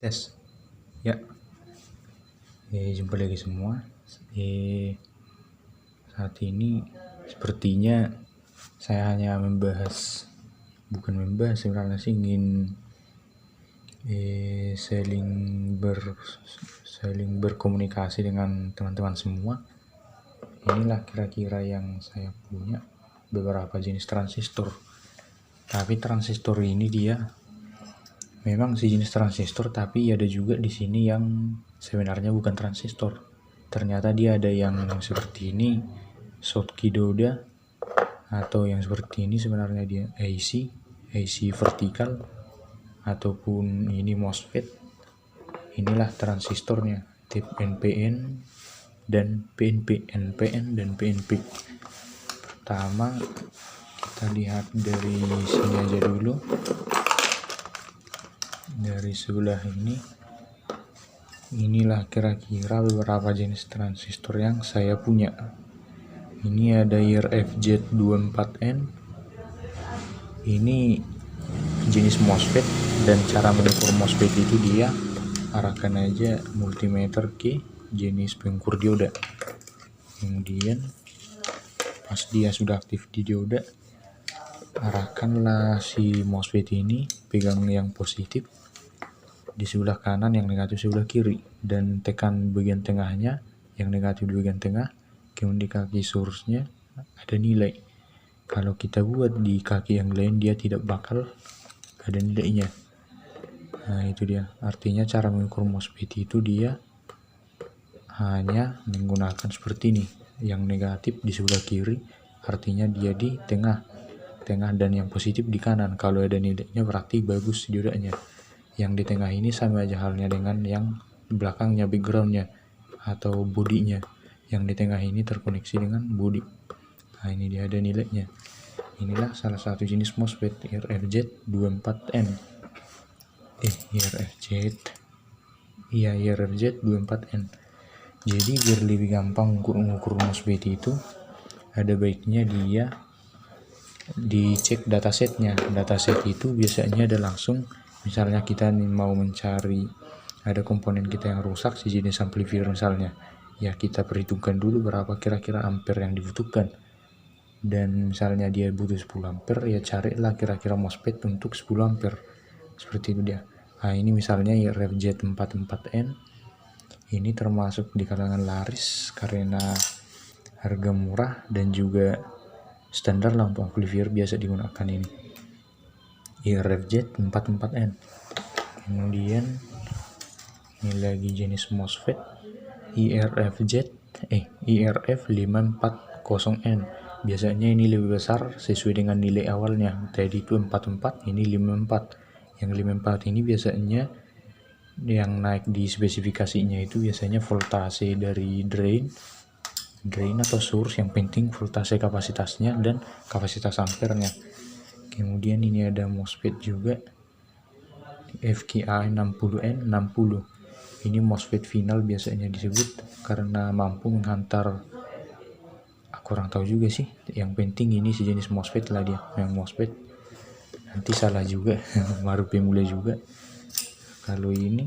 Tes, ya, jumpa lagi semua. Saat ini sepertinya saya hanya bukan membahas sebenarnya sih, ingin saling berkomunikasi dengan teman-teman semua. Inilah kira-kira yang saya punya, beberapa jenis transistor. Tapi transistor ini dia memang sejenis transistor, tapi ada juga di sini yang sebenarnya bukan transistor. Ternyata dia ada yang seperti ini, Schottky dioda, atau yang seperti ini sebenarnya dia AC vertikal, ataupun ini MOSFET. Inilah transistornya, tip NPN dan PNP, NPN dan PNP. Pertama kita lihat dari sini aja dulu. Dari sebelah ini, inilah kira-kira beberapa jenis transistor yang saya punya. Ini ada IRFZ24N. Ini jenis MOSFET, dan cara mengukur MOSFET itu dia arahkan aja multimeter ke jenis pengukur dioda. Kemudian pas dia sudah aktif di dioda, arahkanlah si MOSFET ini, pegang yang positif di sebelah kanan, yang negatif sebelah kiri, dan tekan bagian tengahnya, yang negatif di bagian tengah. Kemudian di kaki source-nya ada nilai. Kalau kita buat di kaki yang lain, dia tidak bakal ada nilainya. Nah itu dia, artinya cara mengukur MOSFET itu dia hanya menggunakan seperti ini, yang negatif di sebelah kiri, artinya dia di tengah, dan yang positif di kanan. Kalau ada nilainya berarti bagus diodanya. Yang di tengah ini sama aja halnya dengan yang di belakangnya, backgroundnya atau bodinya. Yang di tengah ini terkoneksi dengan body. Nah ini dia ada nilainya. Inilah salah satu jenis MOSFET, IRFZ24N. IRFZ24N. Jadi biar lebih gampang mengukur MOSFET itu, ada baiknya dia dicek datasetnya. Dataset itu biasanya ada langsung. Misalnya kita mau mencari, ada komponen kita yang rusak, sejenis amplifier misalnya, ya kita perhitungkan dulu berapa kira-kira ampere yang dibutuhkan. Dan misalnya dia butuh 10 ampere, ya carilah kira-kira MOSFET untuk 10 ampere. Seperti itu dia. Nah ini misalnya IRFZ44N. Ini termasuk di kalangan laris karena harga murah dan juga standar lah untuk amplifier biasa digunakan ini. IRFZ44N. Kemudian ini lagi jenis MOSFET, IRF540N. Biasanya ini lebih besar sesuai dengan nilai awalnya. Tadi itu 44, ini 54. Yang 54 ini biasanya yang naik di spesifikasinya itu biasanya voltase dari drain atau source, yang penting voltase kapasitasnya dan kapasitas ampernya. Kemudian ini ada MOSFET juga, FKA60N60. Ini MOSFET final biasanya disebut karena mampu menghantar, aku kurang tahu juga sih, yang penting ini sejenis MOSFET lah dia, yang MOSFET. Nanti salah juga baru pemula juga. Kalau ini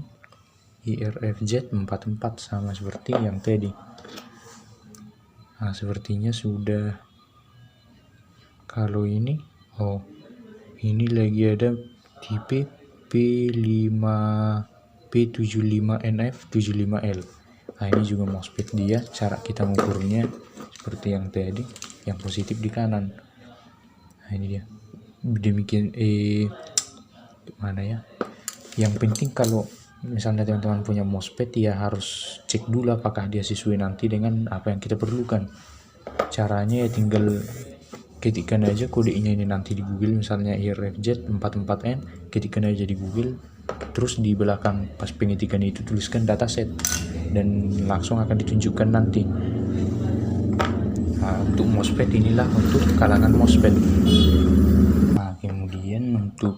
IRFZ44 sama seperti yang tadi. Nah sepertinya sudah. Kalau ini ini lagi ada tipe P75NF75L. Nah ini juga MOSFET dia, cara kita mengukurnya seperti yang tadi, yang positif di kanan. Nah ini dia. Demikian mana ya? Yang penting kalau misalnya teman-teman punya MOSFET, ya harus cek dulu apakah dia sesuai nanti dengan apa yang kita perlukan. Caranya ya tinggal ketikkan aja kodenya ini nanti di Google, misalnya IRFZ44N, ketikkan aja di Google, terus di belakang pas pengetikan itu tuliskan dataset, dan langsung akan ditunjukkan nanti. Nah, untuk MOSFET inilah untuk kalangan MOSFET. Nah kemudian untuk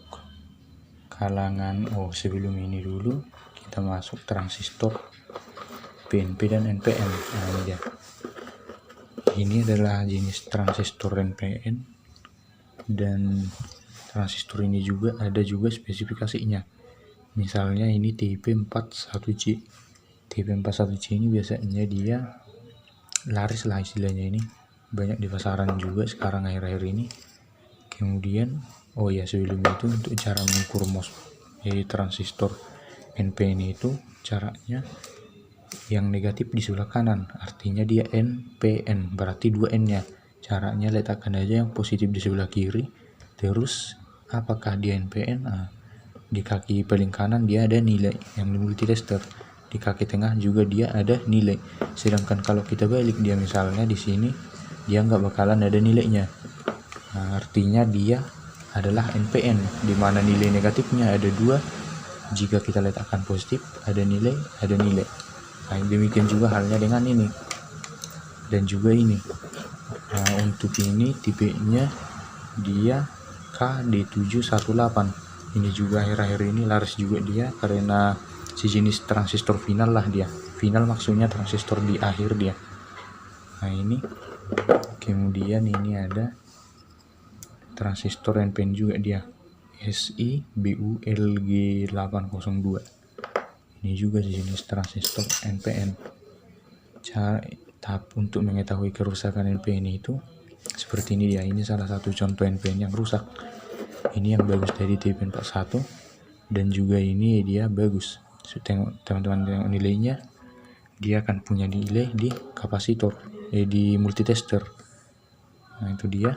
kalangan, sebelum ini dulu kita masuk transistor PNP dan NPN. Nah ini dia. Ini adalah jenis transistor NPN, dan transistor ini juga ada juga spesifikasinya. Misalnya ini TIP41C. TIP41C ini biasanya dia laris lah istilahnya, ini banyak di pasaran juga sekarang akhir-akhir ini. Kemudian oh ya, sebelum itu untuk cara mengukur MOS transistor NPN itu caranya yang negatif di sebelah kanan, artinya dia NPN, berarti 2 N nya. Caranya letakkan aja yang positif di sebelah kiri, terus apakah dia NPN, di kaki paling kanan dia ada nilai yang di multitester, di kaki tengah juga dia ada nilai. Sedangkan kalau kita balik dia, misalnya di sini dia nggak bakalan ada nilainya. Artinya dia adalah NPN, di mana nilai negatifnya ada 2. Jika kita letakkan positif ada nilai. Demikian juga halnya dengan ini dan juga ini. Untuk ini tipenya dia KD718. Ini juga akhir-akhir ini laris juga dia, karena sejenis transistor final lah dia. Final maksudnya transistor di akhir dia. Ini kemudian ini ada transistor NPN juga dia, SiBULG802. Ini juga sejenis transistor NPN. Tahap untuk mengetahui kerusakan NPN itu seperti ini dia. Ini salah satu contoh NPN yang rusak. Ini yang bagus dari TIP41, dan juga ini dia bagus. Teman-teman tengok nilainya, dia akan punya nilai di kapasitor, di multitester. Itu dia.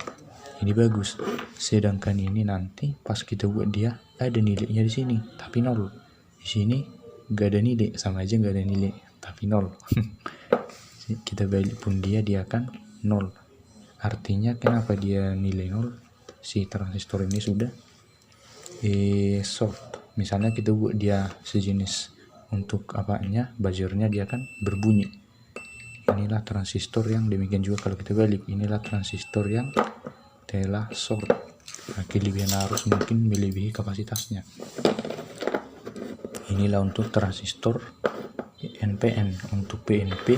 Ini bagus. Sedangkan ini nanti pas kita buat dia ada nilainya di sini tapi 0. Di sini gak ada nilai, sama aja gak ada nilai tapi 0. Kita balik pun dia akan 0. Artinya kenapa dia nilai 0? Si transistor ini sudah short. Misalnya kita buat dia sejenis untuk apanya, buzzernya dia akan berbunyi. Inilah transistor yang demikian juga kalau kita balik, inilah transistor yang telah short. Kelebihan arus mungkin melebihi kapasitasnya. Inilah untuk transistor NPN. Untuk PNP,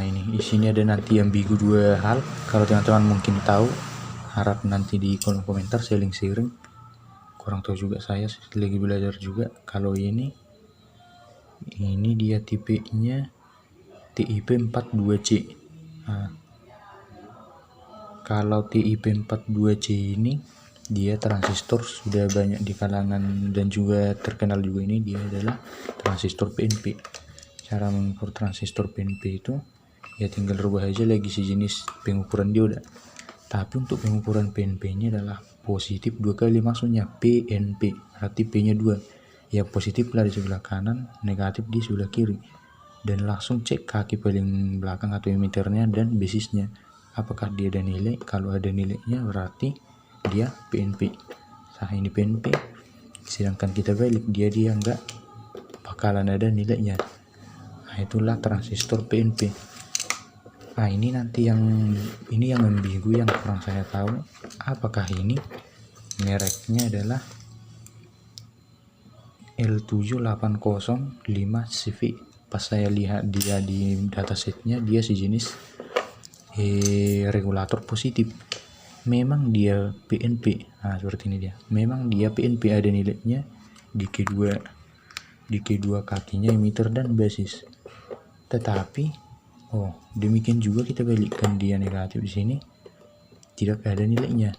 ini di sini ada nanti ambigu 2 hal. Kalau teman-teman mungkin tahu, harap nanti di kolom komentar sharing. Kurang tahu juga, saya lagi belajar juga. Kalau ini dia tipenya TIP42C. Kalau TIP42C ini dia transistor sudah banyak di kalangan dan juga terkenal juga. Ini dia adalah transistor PNP. Cara mengukur transistor PNP itu ya tinggal rubah aja lagi sejenis pengukuran dioda. Tapi untuk pengukuran PNP nya adalah positif 2 kali, maksudnya PNP, berarti P nya 2. Ya positif lah di sebelah kanan, negatif di sebelah kiri. Dan langsung cek kaki paling belakang atau emiternya dan basisnya, apakah dia ada nilai. Kalau ada nilainya berarti dia PNP. Ini PNP. Sedangkan kita balik dia enggak bakalan ada nilainya. Itulah transistor PNP. Ini nanti yang ambigu, yang kurang saya tahu apakah ini mereknya adalah L7805CV. Pas saya lihat dia di datasetnya, dia sejenis regulator positif. Memang dia PNP. Seperti ini dia. Memang dia PNP, ada nilainya di K2 kakinya emitter dan basis. Tetapi demikian juga kita balikkan dia negatif di sini, tidak ada nilainya.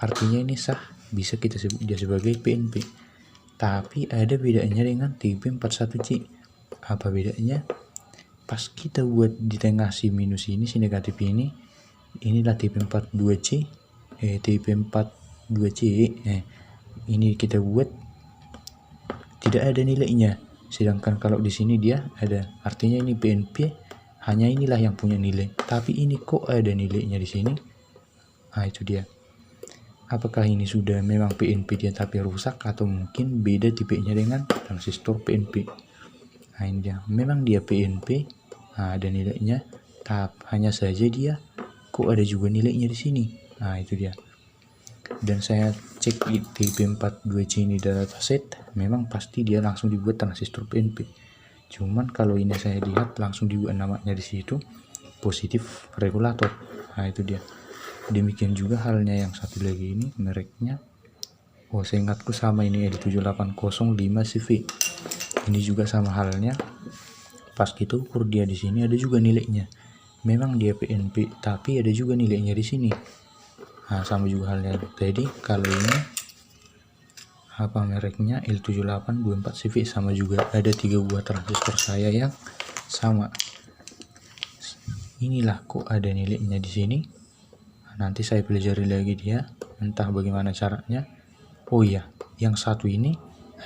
Artinya ini sah, bisa kita sebut dia sebagai PNP. Tapi ada bedanya dengan TIP41C. Apa bedanya? Pas kita buat di tengah si minus ini, si negatif ini, inilah TIP42C, TIP42C. Ini kita buat tidak ada nilainya. Sedangkan kalau di sini dia ada, artinya ini PNP. Hanya inilah yang punya nilai, tapi ini kok ada nilainya di sini. Itu dia. Apakah ini sudah memang PNP dia tapi rusak, atau mungkin beda tipenya dengan transistor PNP? Ini dia. Memang dia PNP, ada nilainya, tapi hanya saja dia kok ada juga nilainya di sini. Itu dia. Dan saya cek di TIP42C ini dataset, memang pasti dia langsung dibuat transistor PNP. Cuman kalau ini saya lihat langsung dibuat namanya di situ positif regulator. Itu dia. Demikian juga halnya yang satu lagi ini, mereknya Oh, seingatku sama ini L7805CV. Ini juga sama halnya. Pas kita ukur dia di sini ada juga nilainya. Memang dia PNP, tapi ada juga nilainya di sini. Nah, sama juga halnya. Jadi kalau ini apa mereknya L7824CV, sama juga ada 3 buah transistor saya yang sama. Inilah kok ada nilainya di sini. Nanti saya pelajari lagi dia, entah bagaimana caranya. Oh iya, yang satu ini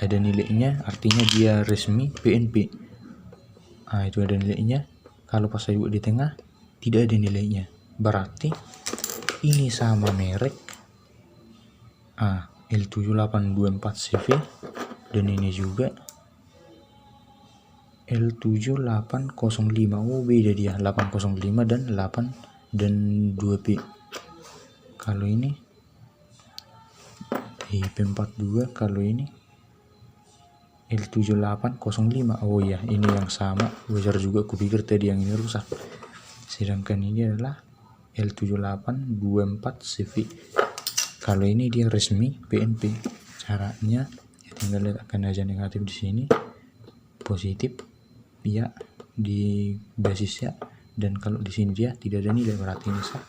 ada nilainya, artinya dia resmi PNP. Nah, itu ada nilainya. Kalau pas saya buat di tengah tidak ada nilainya, berarti ini sama merek L7824CV, dan ini juga L7805. Oh, beda dia, 805 dan 8 dan 2P. Kalau ini IP42, kalau ini L7805. Oh ya, ini yang sama. Wajar juga, kupikir tadi yang ini rusak. Sedangkan ini adalah L7824CV. Kalau ini dia resmi PNP. Caranya ya tinggal letakkan aja negatif di sini, positif ya di basisnya, dan kalau di sini dia tidak ada nilai, berarti ini sah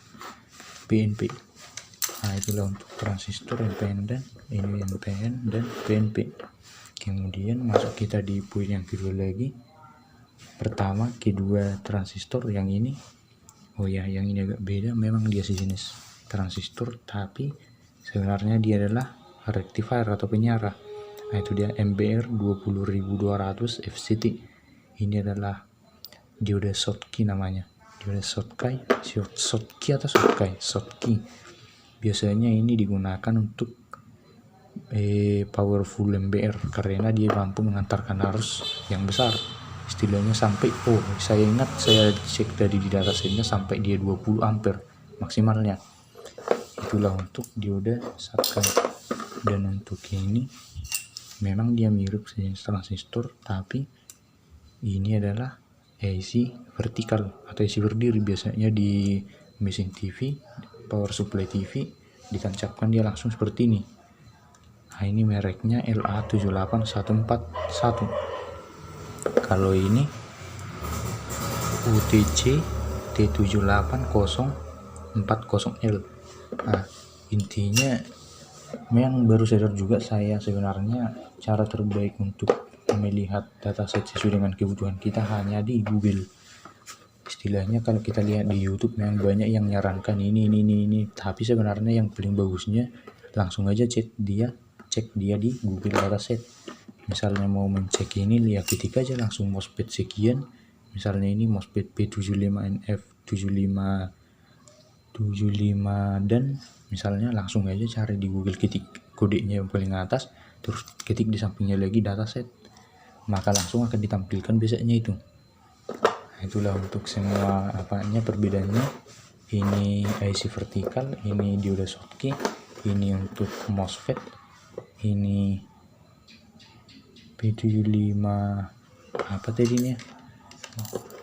PNP. Nah, itulah untuk transistor NPN, dan ini NPN dan PNP. Kemudian masuk kita di poin yang kedua lagi. Pertama, kedua transistor yang ini. Oh ya, yang ini agak beda. Memang dia sejenis transistor, tapi sebenarnya dia adalah rectifier atau penyara. Nah, itu dia MBR 20200 FCT. Ini adalah dioda Schottky namanya. Dioda Schottky atau Schottky. Biasanya ini digunakan untuk powerful MBR karena dia mampu mengantarkan arus yang besar, istilahnya sampai, oh saya ingat saya cek tadi di datasetnya sampai dia 20 ampere maksimalnya. Itulah untuk dioda Schottky. Dan untuk ini memang dia mirip sejenis transistor, tapi ini adalah AC vertikal atau AC berdiri. Biasanya di mesin TV, power supply TV, ditancapkan dia langsung seperti ini. Nah, ini mereknya LA78141. Kalau ini UTC T78040L. Nah, intinya memang baru sadar juga saya, sebenarnya cara terbaik untuk melihat dataset sesuai dengan kebutuhan kita hanya di Google. Istilahnya kalau kita lihat di YouTube memang banyak yang menyarankan ini, tapi sebenarnya yang paling bagusnya langsung aja cek dia di Google Dataset. Misalnya mau mencek ini, ya ketik aja langsung MOSFET sekian. Misalnya ini MOSFET P75NF75 dan misalnya langsung aja cari di Google, ketik kodenya yang paling atas, terus ketik di sampingnya lagi dataset, maka langsung akan ditampilkan biasanya itu. Nah, itulah untuk semua perbedaannya. Ini IC vertikal, ini dioda Schottky, ini untuk MOSFET, ini P75 apa tadinya.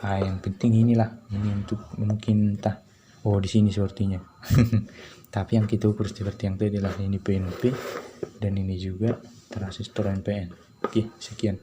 Yang penting inilah, ini untuk mungkin entah, oh di sini sepertinya. Tapi yang kita ukur seperti yang tadi lah, ini PNP dan ini juga transistor NPN. Oke, sekian.